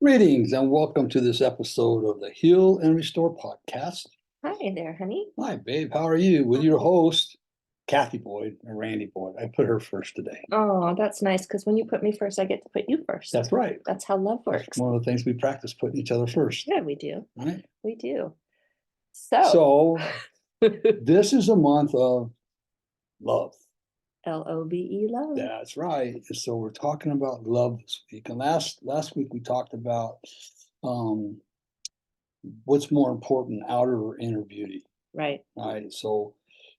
Greetings and welcome to this episode of the Heal and Restore podcast. Hi there, honey. Hi, babe. How are you? With your host, Cathy Boyd and Randy Boyd. I put her first today. Oh, that's nice because when you put me first, I get to put you first. That's right. That's how love That's works. one of the things we practice, putting each other first. Yeah, we do. Right? We do. So this is a month of love. Love. Love. That's right. So we're talking about love this week. And last week we talked about what's more important, outer or inner beauty. Right. Right. So,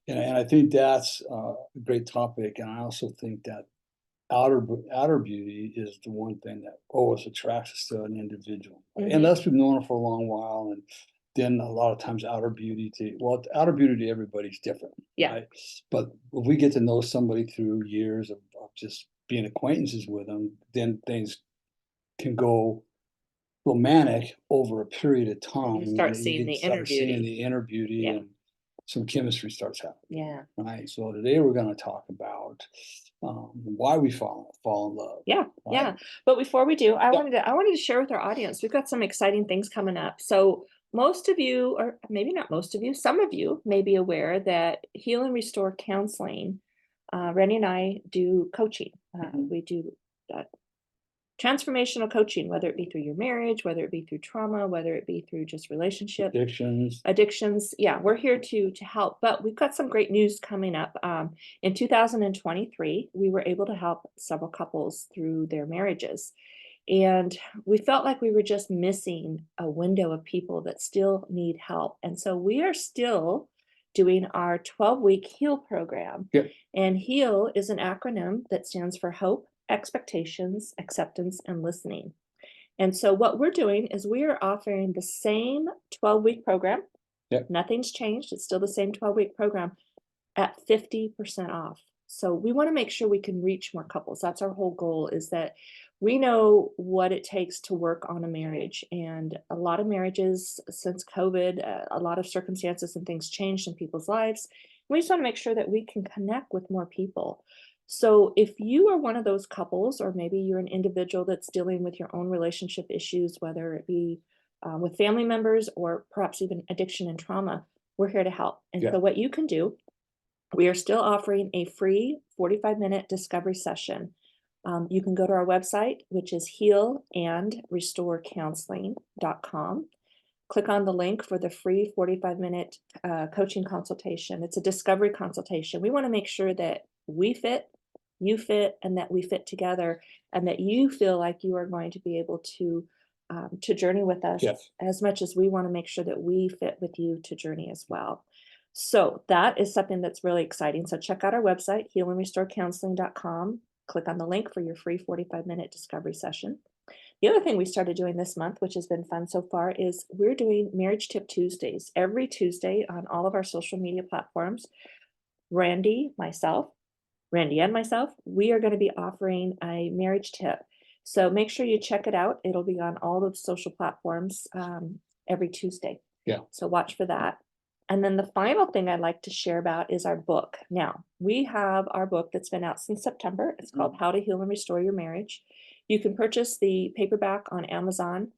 and I think that's a great topic. And I also think that outer beauty is the one thing that always attracts us to an individual, unless we've known them for a long while. And then a lot of times outer beauty outer beauty to everybody's different. Yeah. Right? But if we get to know somebody through years of just being acquaintances with them, then things can go romantic over a period of time. You start seeing the inner beauty. Yeah. And some chemistry starts happening. Yeah. Right. So today we're going to talk about why we fall in love. Yeah. Right? Yeah. But before we do, I wanted to share with our audience, we've got some exciting things coming up. So most of you, or maybe not most of you, some of you may be aware that Heal and Restore Counseling, Randy and I do coaching. We do transformational coaching, whether it be through your marriage, whether it be through trauma, whether it be through just relationship addictions. Yeah, we're here to help. But we've got some great news coming up. In 2023, we were able to help several couples through their marriages. And we felt like we were just missing a window of people that still need help. And so we are still doing our 12-week HEAL program. Yep. And HEAL is an acronym that stands for Hope, Expectations, Acceptance, and Listening. And so what we're doing is we are offering the same 12-week program. Yep. Nothing's changed. It's still the same 12-week program at 50% off. So we want to make sure we can reach more couples. That's our whole goal, is that we know what it takes to work on a marriage. And a lot of marriages since COVID, a lot of circumstances and things changed in people's lives. We just want to make sure that we can connect with more people. So if you are one of those couples, or maybe you're an individual that's dealing with your own relationship issues, whether it be with family members or perhaps even addiction and trauma, we're here to help. And so what you can do, we are still offering a free 45-minute discovery session. You can go to our website, which is healandrestorecounseling.com. Click on the link for the free 45-minute coaching consultation. It's a discovery consultation. We want to make sure that we fit, you fit, and that we fit together, and that you feel like you are going to be able to journey with us as much as we want to make sure that we fit with you to journey as well. So that is something that's really exciting. So check out our website, healandrestorecounseling.com. Click on the link for your free 45-minute discovery session. The other thing we started doing this month, which has been fun so far, is we're doing Marriage Tip Tuesdays every Tuesday on all of our social media platforms. Randy and myself, we are going to be offering a marriage tip. So make sure you check it out. It'll be on all of the social platforms every Tuesday. Yeah. So watch for that. And then the final thing I'd like to share about is our book. Now, we have our book that's been out since September. It's called How to Heal and Restore Your Marriage. You can purchase the paperback on Amazon,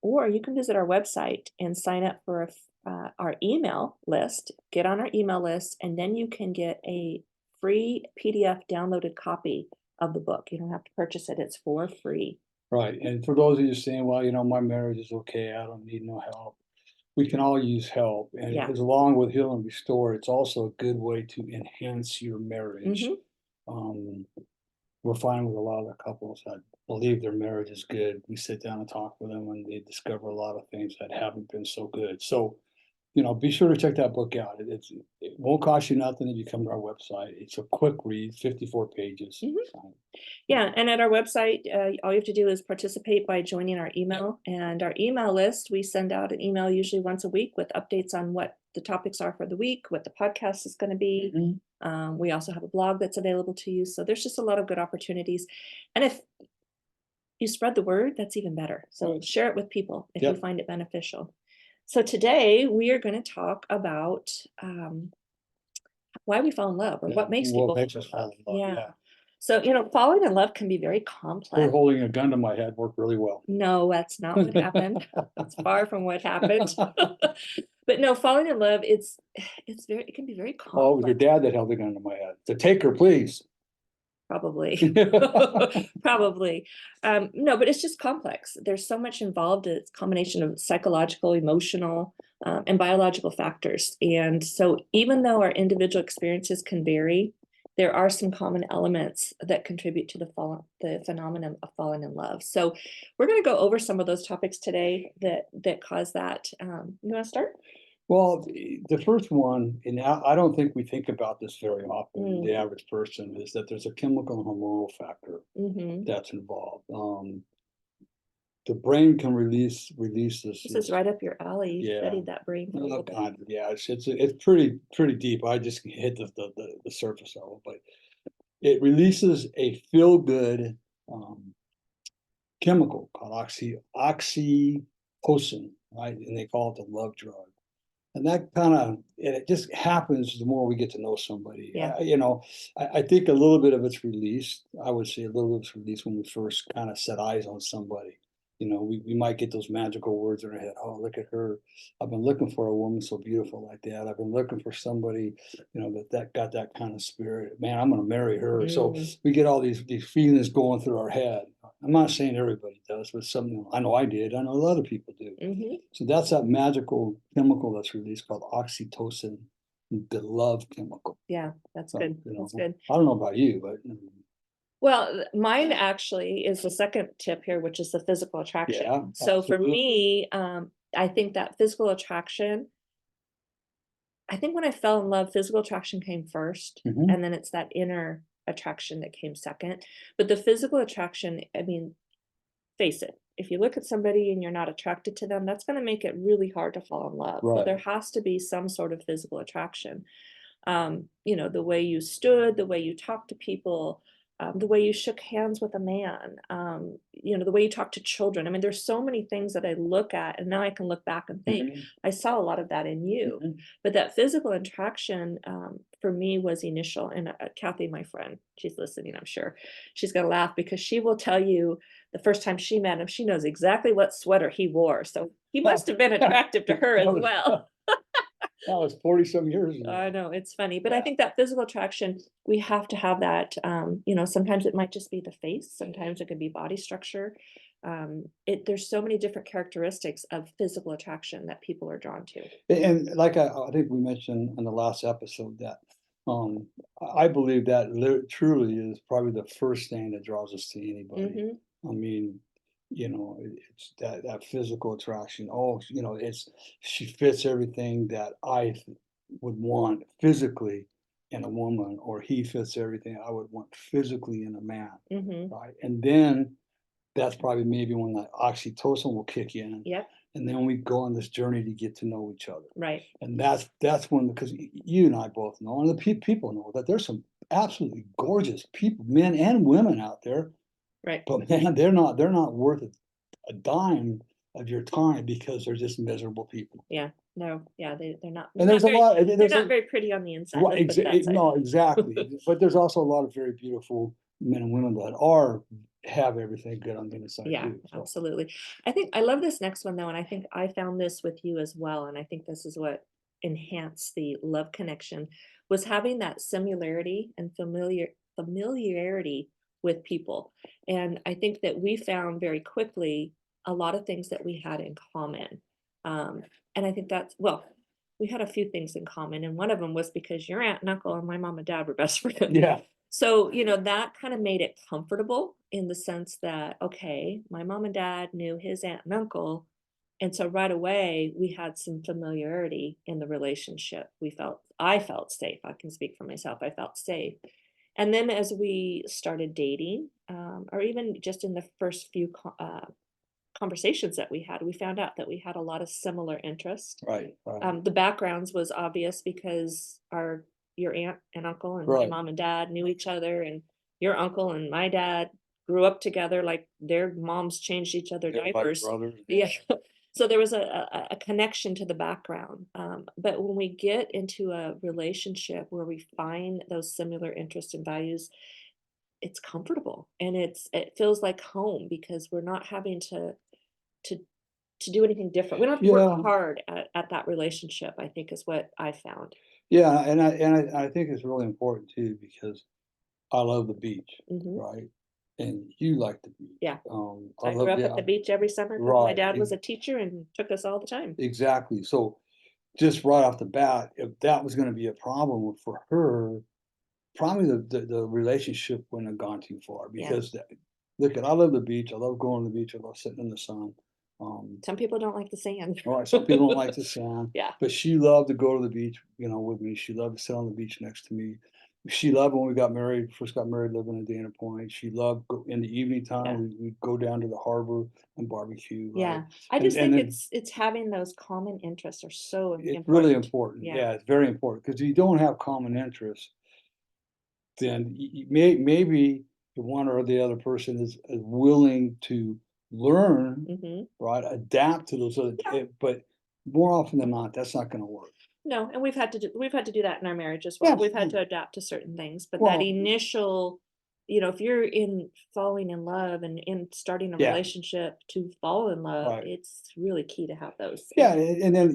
or you can visit our website and sign up for our email list. Get on our email list, and then you can get a free PDF downloaded copy of the book. You don't have to purchase it. It's for free. Right. And for those of you saying, well, my marriage is okay, I don't need no help. We can all use help. And as along with Heal and Restore, it's also a good way to enhance your marriage. We're finding with a lot of the couples that believe their marriage is good. We sit down and talk with them, and they discover a lot of things that haven't been so good. So, be sure to check that book out. It won't cost you nothing if you come to our website. It's a quick read, 54 pages. Yeah, and at our website, all you have to do is participate by joining our email. And our email list, we send out an email usually once a week with updates on what the topics are for the week, what the podcast is going to be. We also have a blog that's available to you. So there's just a lot of good opportunities. And if you spread the word, that's even better. So share it with people if you find it beneficial. So today we are going to talk about why we fall in love, or what makes people fall in love. So, falling in love can be very Her complex. holding a gun to my head worked really well. No, that's not what happened. That's far from what happened. But no, falling in love, it can be very Oh, it was your complex, dad that held the gun to my head. So take her, please. probably. Probably. No, but it's just complex. There's so much involved. It's a combination of psychological, emotional, and biological factors. And so even though our individual experiences can vary, there are some common elements that contribute to the phenomenon of falling in love. So we're going to go over some of those topics today that cause that. You want to start? Well, the first one, and I don't think we think about this very often, Mm, the average person, is that there's a chemical and hormonal factor hmm. that's involved. The brain can release This is right up your alley. You yeah, studied that brain for a little bit. kind of, yeah, it's pretty deep. I just hit the surface level, but it releases a feel good chemical called oxytocin, right? And they call it the love drug. And that kind of, it just happens the more we get to know somebody. Yeah. I think a little bit of it's released. I would say a little bit of it's released when we first kind of set eyes on somebody. We might get those magical words in our head. Oh, look at her. I've been looking for a woman so beautiful like that. I've been looking for somebody, that got that kind of spirit. Man, I'm going to marry her. So Mm, we get all these feelings going through our head. I'm not saying everybody does, but something I know I did. I know a lot of people do. hmm. So that's that magical chemical that's released called oxytocin, the love chemical. Yeah, that's So, good. That's good. I don't know about you, but Well, mine actually is the second tip here, which is the physical attraction. yeah, So for absolutely. me, I think that physical attraction, I think when I fell in love, physical attraction came first, Mhm. and then it's that inner attraction that came second. But the physical attraction, I mean, face it, if you look at somebody and you're not attracted to them, that's going to make it really hard to fall in love. So there Right. has to be some sort of physical attraction. The way you stood, the way you talked to people, the way you shook hands with a man, the way you talk to children. I mean, there's so many things that I look at, and now I can look back and think, Mhm. I saw a lot of that in you. Mhm. But that physical attraction for me was initial. And Cathy, my friend, she's listening, I'm sure. She's going to laugh because she will tell you the first time she met him, she knows exactly what sweater he wore. So he must have been attractive to her That as was well. that was 40 some years I ago. know, it's funny, but I Yeah. think that physical attraction, we have to have that, sometimes it might just be the face, sometimes it could be body structure. There's so many different characteristics of physical attraction that people are drawn to. And like I think we mentioned in the last episode that um, I believe that truly is probably the first thing that draws us to anybody. Mhm, I mean, it's that physical attraction. Oh, it's she fits everything that would want physically in a woman, or he fits everything I would want physically in a man, mhm, right? And then that's probably maybe when that oxytocin will kick in, yep, and then we go on this journey to get to know each other. right, And that's when, because you and I both know, and the people know that there's some absolutely gorgeous people, men and women out there, right, but man, they're not worth a dime of your time because they're just miserable people. yeah, no, yeah, they're not And there's a lot, they're there's not a very pretty on the inside, right, let's put it that side. no, exactly. But there's also a lot of very beautiful men and women that have everything good on the inside Yeah, too. So absolutely. I think I love this next one though, and I think I found this with you as well, and I think this is what enhanced the love connection was having that similarity and familiarity with people. And I think that we found very quickly a lot of things that we had in common. Um, and I think that's well, we had a few things in common, and one of them was because your aunt and uncle and my mom and dad were best friends. yeah, So, that kind of made it comfortable in the sense that, okay, my mom and dad knew his aunt and uncle. And so right away, we had some familiarity in the relationship. I felt safe. I can speak for myself. I felt safe. And then as we started dating, or even just in the first few conversations that we had, we found out that we had a lot of similar interests. right, right, The backgrounds was obvious because your aunt and uncle and my right. mom and dad knew each other, and your uncle and my dad grew up together, like, their moms changed each other They're like diapers. brothers. Yeah. So there was a connection to the background, but when we get into a relationship where we find those similar interests and values, it's comfortable and it feels like home because we're not having to to do anything different. We don't have to work Yeah, hard at that relationship, I think is what I found. yeah, and I think it's really important too because I love the beach, Mhm. right? And you like the beach. Yeah. I I grew love up at yeah, the beach every summer because my right, dad was a teacher and took us all the time. exactly. So just right off the bat, if that was gonna be a problem for her, probably the relationship wouldn't have gone too far Yeah. because look at I love the beach, I love going to the beach, I love sitting in the sun. Some people don't like the sand. All right, some people don't like the sand, Yeah. but she loved to go to the beach, with me. She loved to sit on the beach next to me. She loved when we got married, first got married living in Dana Point. She loved in the evening time, Yeah. we'd go down to the harbor and barbecue, right? Yeah. I And just think then it's having those common interests are so it's really important. important. Yeah. Yeah, it's very important because if you don't have common interests, then maybe the one or the other person is willing to learn, Mhm. right? Adapt to those other, Yeah. but more often than not, that's not going to work. No, and we've had to do that in our marriage as Yeah, well. We've had to absolutely. adapt to certain things, but that Well, initial, if you're in falling in love and in starting a yeah, relationship to fall in love, right. it's really key to have those. Yeah, and then,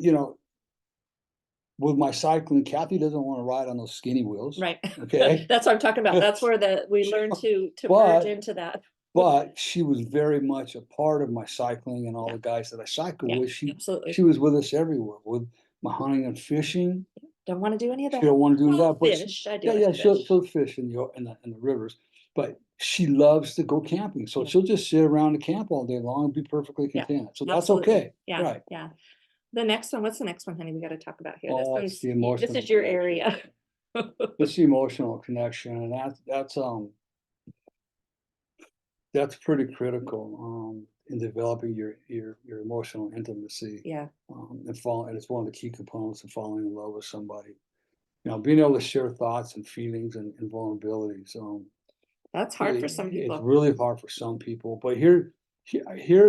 with my cycling, Kathy doesn't want to ride on those skinny wheels. Right. Okay. That's what I'm talking about. That's where we learn to merge but into that. but she was very much a part of my cycling and all Yeah. the guys that I cycle Yeah. with. She Absolutely. was with us everywhere with my hunting and fishing. Don't wanna do any of She that. don't want to do Well, that, but fish, I do yeah, like yeah, to fish. she'll fish in the rivers, but she loves to go camping, so Yeah. she'll just sit around the camp all day long and be perfectly Yeah. content. So that's Absolutely. okay, Yeah. right? Yeah. The next one, what's the next one, honey, we gotta talk about here? This Oh, it's one's the this emotional is your connection. area. It's the emotional connection, and that's pretty critical, in developing your emotional intimacy, Yeah, and it's one of the key components of falling in love with somebody. Being able to share thoughts and feelings and vulnerabilities, that's hard for some it's people. really hard for some people, but here's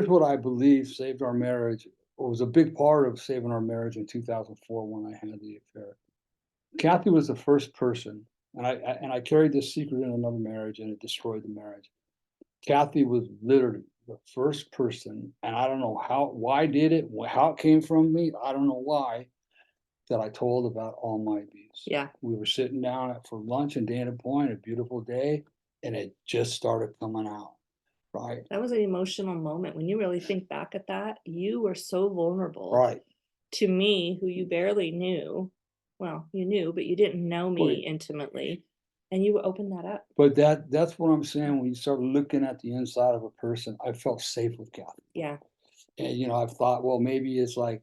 what I believe saved our marriage, or was a big part of saving our marriage in 2004 when I had the affair. Kathy was the first person, and I carried this secret in another marriage, and it destroyed the marriage. Kathy was literally the first person, and I don't know why did it, how it came from me, I don't know why, that I told about all my beats. Yeah, We were sitting down for lunch in Dana Point, a beautiful day, and it just started coming out, right? that was an emotional moment. When you really think back at that, you were so vulnerable Right. to me, who you barely knew. Well, you knew, but you didn't know me Wait, intimately, and you opened that up. but that's what I'm saying. When you start looking at the inside of a person, I felt safe with Kathy. Yeah. And I've thought, well, maybe it's like,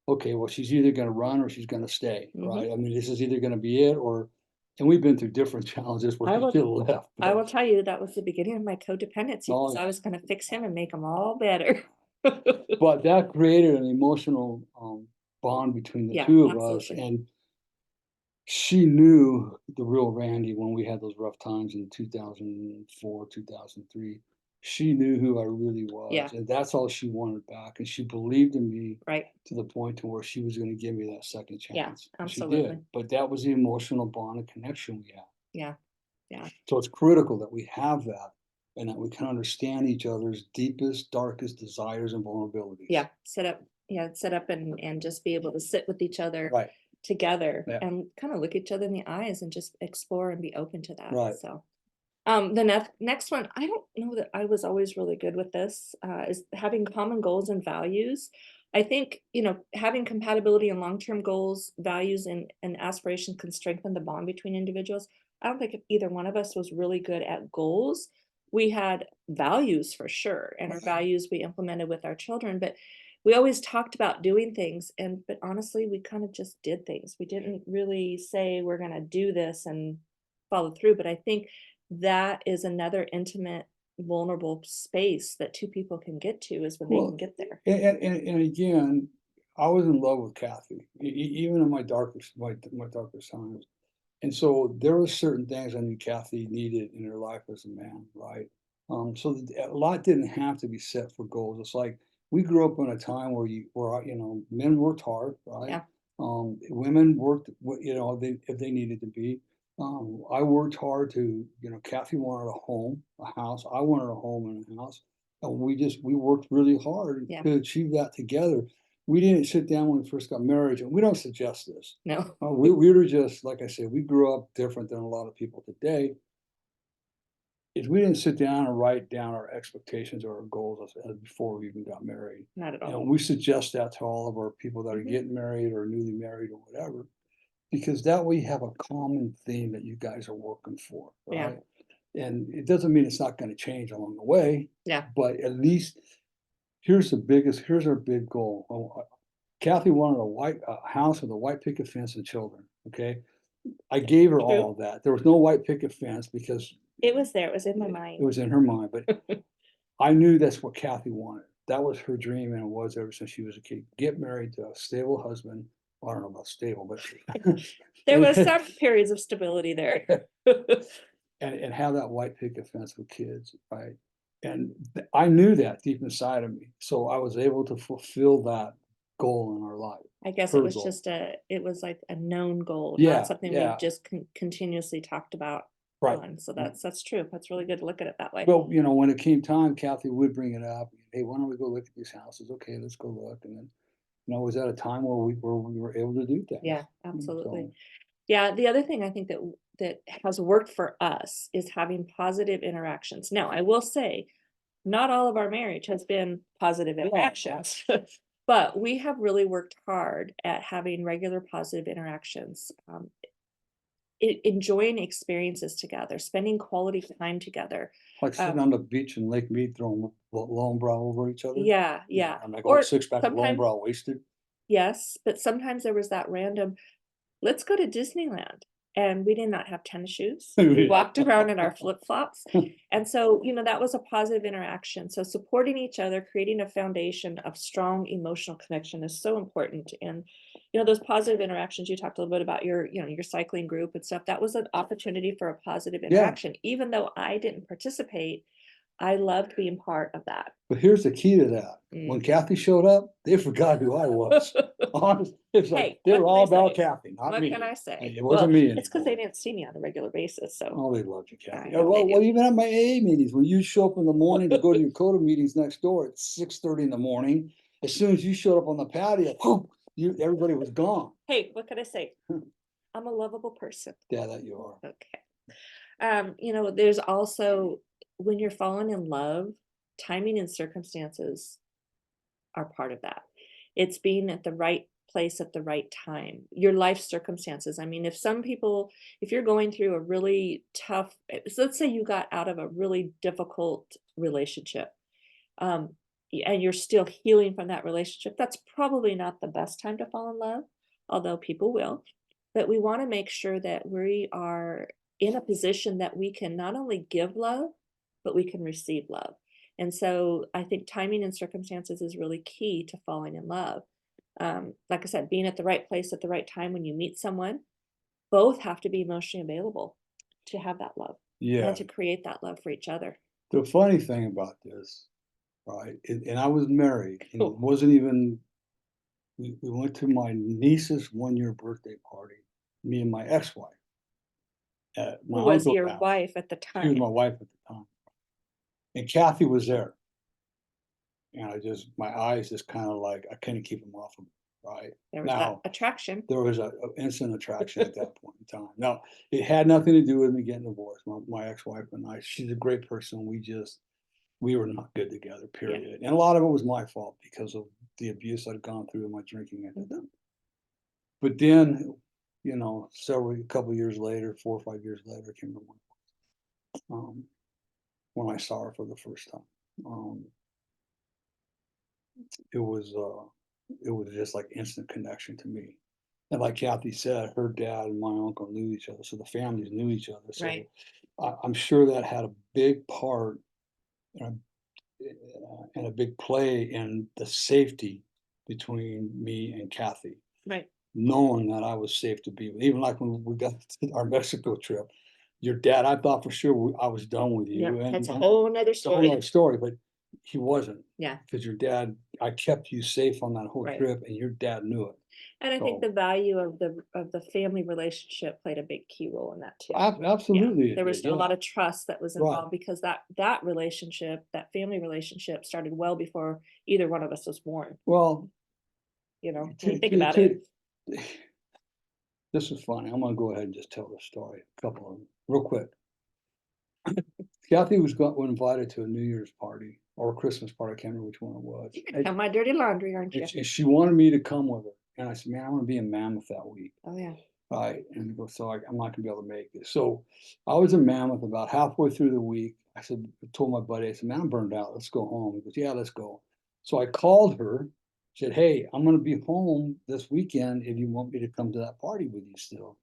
okay, well, she's either gonna run or she's gonna stay, Mhm. right? I mean, this is either gonna be it or, and we've been through different challenges where I we will should have left, I but will tell you that was the beginning of my codependency because oh, I was gonna fix him and make them all better. but that created an emotional, bond between the Yeah, two of us, absolutely. and she knew the real Randy when we had those rough times in 2004, 2003. She knew who I really was, Yeah, and that's all she wanted back, and she believed in me right. to the point to where she was gonna give me that second Yeah, chance, and she absolutely. did, but that was the emotional bond and connection we had. Yeah, yeah, So it's critical that we have that and that we can understand each other's deepest, darkest desires and vulnerabilities. yeah. Set up and just be able to sit with each other Right. together Yeah. and kind of look each other in the eyes and just explore and be open to that. Right. So, the next one, I don't know that I was always really good with this, is having common goals and values. I think, having compatibility in long-term goals, values, and aspirations can strengthen the bond between individuals. I don't think either one of us was really good at goals. We had values for sure, and our values we implemented with our children, but we always talked about doing things, but honestly, we kind of just did things. We didn't really say we're going to do this and follow through. But I think that is another intimate, vulnerable space that two people can get to is when they can Well, get there. and again, I was in love with Kathy, even in my darkest times. And so there were certain things I knew Kathy needed in her life as a man, right? So a lot didn't have to be set for goals. It's like we grew up in a time where men worked hard, right? Yeah. Women worked, if they needed to be. I worked hard to, Kathy wanted a home, a house. I wanted a home and a house. And we worked really hard Yeah. to achieve that together. We didn't sit down when we first got married, and we don't suggest this. No. We were just, like I said, we grew up different than a lot of people today. Is we didn't sit down and write down our expectations or our goals before we even got married. Not at all. And we suggest that to all of our people that are Mhm. getting married or newly married or whatever, because that way you have a common theme that you guys are working for, Yeah. right? And it doesn't mean it's not gonna change along the way, Yeah. but at least here's our big goal. Kathy wanted a house with a white picket fence and children, okay? I gave her all True. of that. There was no white picket fence because It was there. It was in my it mind. was in her mind, but I knew that's what Kathy wanted. That was her dream, and it was ever since she was a kid. Get married to a stable husband. Well, I don't know about stable, but There was some periods of stability there. and have that white picket fence with kids, right? And I knew that deep inside of me, so I was able to fulfill that goal in our life. I guess Her it was goal. just it was like a known goal, Yeah, not something yeah. we've just continuously talked about Right. on. So that's true. That's really good to look at it that way. Well, when it came time, Kathy would bring it up. Hey, why don't we go look at these houses? Okay, let's go look. And then, it was at a time where we were able to do that. Yeah, absolutely. So, Yeah, the other thing I think that has worked for us is having positive interactions. Now, I will say, not all of our marriage has been positive interactions, but we have really worked hard at having regular positive interactions, enjoying experiences together, spending quality time together. like sitting on the beach in Lake Mead throwing Lone Brown over each other. Yeah, yeah. I'm like, Or six pack of Lone sometimes, Brown wasted. yes, but sometimes there was that random, let's go to Disneyland. And we did not have tennis shoes. We walked around in our flip-flops. And so, that was a positive interaction. So supporting each other, creating a foundation of strong emotional connection is so important. And, those positive interactions, you talked a little bit about your cycling group and stuff. That was an opportunity for a positive Yeah, interaction. Even though I didn't participate, I loved being part of that. but here's the key to that. When Kathy showed up, they forgot who I was. Honest, it's like Hey, they what were can all I about say? Kathy, not What me. can I say? It Well, wasn't me it's because they anymore. didn't see me on a regular basis, so Oh, they loved you, I Kathy. know they Well, do. even at my AA meetings, when you show up in the morning to go to your CODA meetings next door at 6:30 in the morning, as soon as you showed up on the patio, whoop, everybody was gone. Hey, what can I say? I'm a lovable person. Yeah, that you are. Okay. There's also when you're falling in love, timing and circumstances are part of that. It's being at the right place at the right time. Your life circumstances. I mean, if you're going through a really tough, so let's say you got out of a really difficult relationship, um, and you're still healing from that relationship, that's probably not the best time to fall in love, although people will. But we want to make sure that we are in a position that we can not only give love, but we can receive love. And so I think timing and circumstances is really key to falling in love. Like I said, being at the right place at the right time when you meet someone, both have to be emotionally available to have that love Yeah. and to create that love for each other. The funny thing about this, right, and I was married, and Oh. it wasn't even, we went to my niece's 1-year birthday party, me and my ex-wife. My Who was uncle your passed. wife at the She was time? my wife at the time. And Kathy was there. And my eyes just kind of like, I couldn't keep them off of me, right? There was that Now, attraction. there was a instant attraction at that point in time. Now, it had nothing to do with me getting divorced. My ex-wife and I, she's a great person. We were not good together, Yeah. period. And a lot of it was my fault because of the abuse I'd gone through in my drinking at the Mhm. time. But then, a couple of years later, 4 or 5 years later, I can't remember um, when I saw her for the first time. Um, it was just like instant connection to me. And like Kathy said, her dad and my uncle knew each other, so the families knew each other. So Right. I'm sure that had a big part and a big play in the safety between me and Kathy, Right. knowing that I was safe to be with. Even like when we got to our Mexico trip, your dad, I thought for sure I was done with Yeah, you, and that's a whole nother it's a whole story. other story, but he wasn't. Yeah. Because your dad, I kept you safe on that whole Right. trip, and your dad knew it. And I think So the value of the family relationship played a big key role in that too. Yeah, absolutely it there was did, a yeah, lot of trust that was right. involved because that relationship, that family relationship started well before either one of us was born, Well, when you think to about it. this is funny. I'm gonna go ahead and just tell the story, a couple of them, real quick. Kathy was invited to a New Year's party or a Christmas party, I can't remember which one it was. You're gonna tell my dirty laundry, aren't you? And she wanted me to come with her, and I said, "Man, I'm gonna be in Mammoth that week." Oh, yeah. Right, and he goes, "So I'm not gonna be able to make it." So, I was in Mammoth about halfway through the week. I told my buddy, I said, "Man, I'm burned out. Let's go home." He goes, "Yeah, let's go." So I called her, said, "Hey, I'm gonna be home this weekend if you want me to come to that party with you still."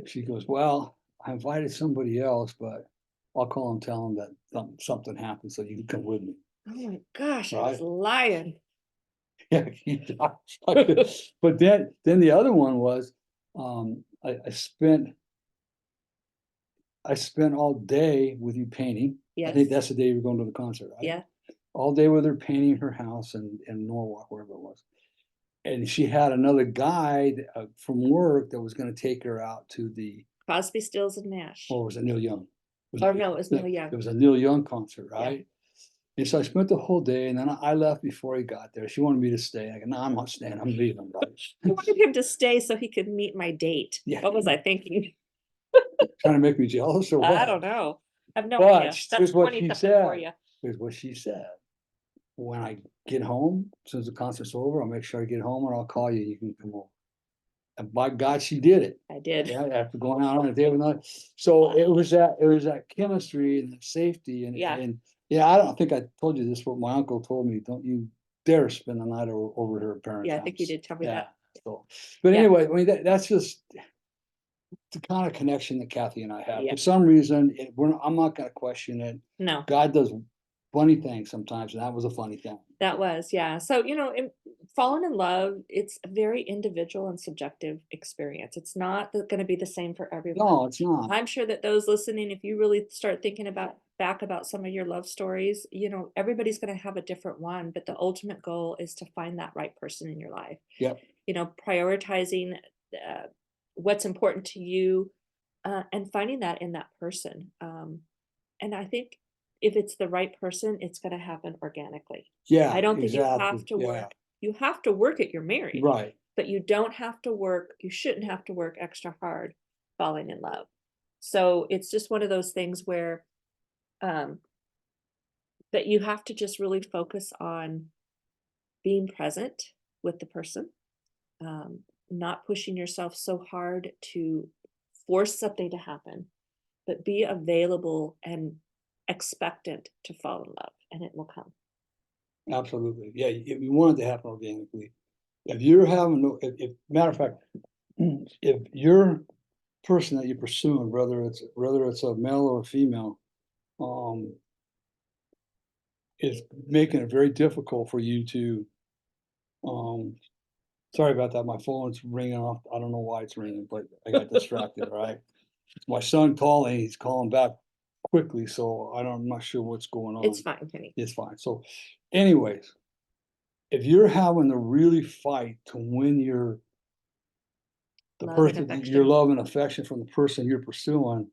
She goes, "Well, I invited somebody else, but I'll call and tell them that something happened so you can come with me." Oh my gosh, I was Right? lying. Yeah, he does. But then the other one was, I spent all day with you painting. I think Yes, that's the day you were going to the concert, right? yeah. All day with her painting her house in Norwalk, wherever it was. And she had another guy from work that was gonna take her out to the, Crosby, Stills, and Nash. or was it Neil Young? Or no, it was Neil It Young. was a Neil Young concert, Yeah. right? And so I spent the whole day, and then I left before he got there. She wanted me to stay. I go, "No, I'm not staying. I'm leaving, I right?" wanted him to stay so he could meet my date. Yeah, What was I thinking? trying to make me jealous or I what? don't know. I have no But idea. That's here's what 20 she something for said. you. Here's what she said. "When I get home, as soon as the concert's over, I'll make sure I get home and I'll call you. You can come over." And by God, she did it. I did. Yeah, after going out on a date with another. So it was that chemistry and that safety Yeah. and yeah, I don't think I told you this, but my uncle told me, "Don't you dare spend the night over at her parents' Yeah, I think you house." did tell me Yeah. that. So, but Yeah. anyway, I mean that's just the kind of connection that Kathy and I have. Yeah. For some reason, I'm not going to question it. No. God does funny things sometimes, and that was a funny thing. That was, yeah. So, falling in love, it's a very individual and subjective experience. It's not gonna be the same for everyone. No, it's not. I'm sure that those listening, if you really start thinking about some of your love stories, everybody's gonna have a different one, but the ultimate goal is to find that right person in your life. Yep. Prioritizing, uh, what's important to you, and finding that in that person. And I think if it's the right person, it's gonna happen organically. I Yeah, don't think exactly. Yeah. you have to work at your marriage, Right. but you shouldn't have to work extra hard falling in love. So it's just one of those things where, um, that you have to just really focus on being present with the person, not pushing yourself so hard to force something to happen, but be available and expectant to fall in love, and it will come. Absolutely. Yeah, you want it to happen organically. If you're having no if matter of fact, if your person that you're pursuing, whether it's a male or a female, um, is making it very difficult for you to, um sorry about that, my phone's ringing off. I don't know why it's ringing, but I got distracted, right? It's my son calling, he's calling back quickly, so I'm not sure what's going It's on. fine, honey. It's fine. So anyways, if you're having to really fight to win the Love and person your affection. love and affection from the person you're pursuing,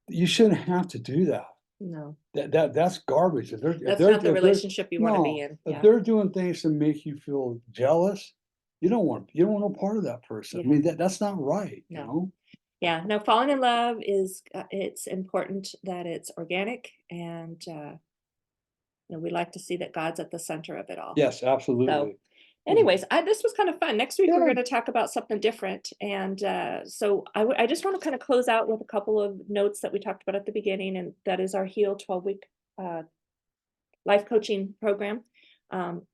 you shouldn't have to do that. No, That's garbage. that's not the If they're relationship you wanna be no, in. if Yeah, they're doing things to make you feel jealous, you don't want no part of that person. I yeah, mean, that's not right, you no. know? Yeah, no, falling in love is, it's important that it's organic and, we like to see that God's at the center of it all. Yes, So, absolutely. Yeah. anyways, this was kind of fun. Next week, we're Yeah. gonna talk about something different, and, so I just wanna kinda close out with a couple of notes that we talked about at the beginning, and that is our Heal 12-week, uh, life coaching program.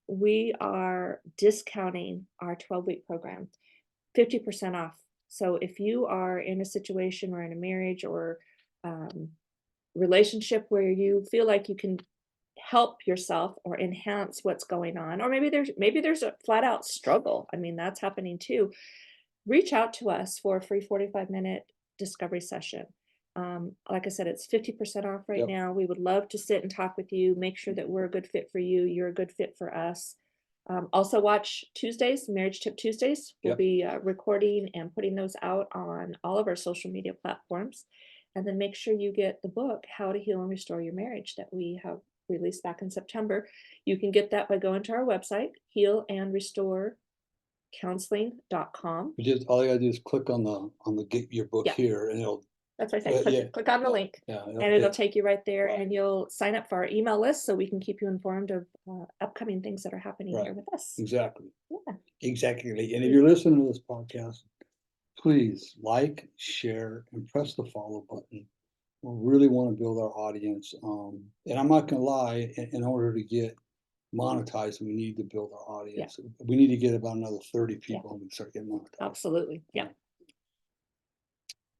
We are discounting our 12-week program, 50% off. So if you are in a situation or in a marriage or, um, relationship where you feel like you can help yourself or enhance what's going on, or maybe there's a flat out struggle. I mean, that's happening too. Reach out to us for a free 45-minute discovery session. Like I said, it's 50% off right Yep. now. We would love to sit and talk with you, make sure that we're a good fit for you, you're a good fit for us. Also watch Tuesdays, Marriage Tip Tuesdays. We'll Yep. be recording and putting those out on all of our social media platforms. And then make sure you get the book, How to Heal and Restore Your Marriage, that we have released back in September. You can get that by going to our website, healandrestorecounseling.com. All you gotta do is click on the get your book Yeah. here, and it'll. That's what I said. Click, Yeah. click on the link. Yeah, And it'll take you right there, Right. and you'll sign up for our email list so we can keep you informed of upcoming things that are happening Right. here with us. Exactly. Yeah. Exactly. And if you're listening to this podcast, please like, share, and press the follow button. We really want to build our audience. And I'm not gonna lie, in order to get monetized, we need to build our audience. We need to get about another 30 people and we start getting monetized. Absolutely. Yeah.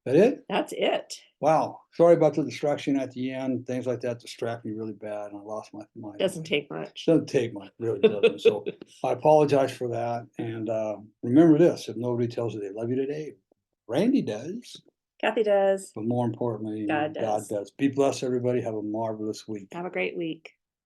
That it? That's it. Wow. Sorry about the distraction at the end. Things like that distract me really bad, and I lost my mind. Doesn't take much. Doesn't take much, really doesn't. So I apologize for that. And remember this: if nobody tells you they love you today, Randy does. Cathy does. But more importantly, God does. God does. Be blessed, everybody. Have a marvelous week. Have a great week.